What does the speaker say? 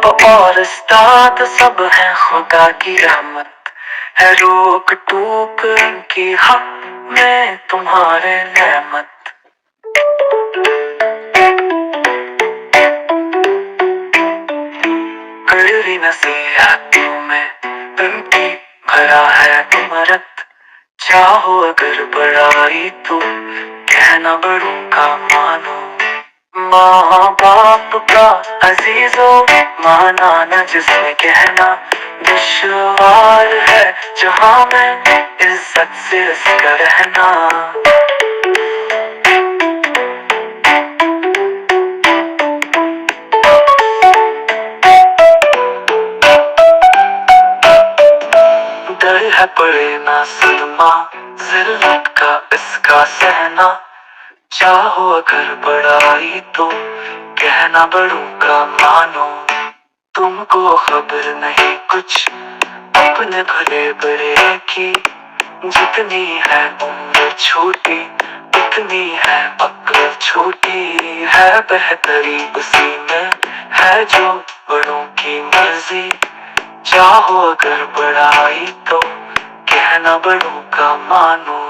रब और उस्ताद सब हैं खुदा की रहमत है, रोक टोक इनकी हक में तुम्हारे नेमत। कड़वी नसीहतों में इनकी भरा है इमरत, चाहो अगर बड़ाई तो कहना बड़ों का मानो। माँ बाप का अजीजों माना न जिसमें कहना दुश्वार है, जहाँ में इज्जत से इसका रहना। डर है पड़े ना सदमा जिल्लत का इसका सहना, चाहो अगर बड़ाई तो कहना बड़ों का मानो। तुमको खबर नहीं कुछ अपने भले बड़े की, जितनी है उम्र छोटी उतनी है अक्ल छोटी है, बेहतरी उसी में है जो बड़ों की मर्जी, चाहो अगर बड़ाई तो कहना बड़ों का मानो।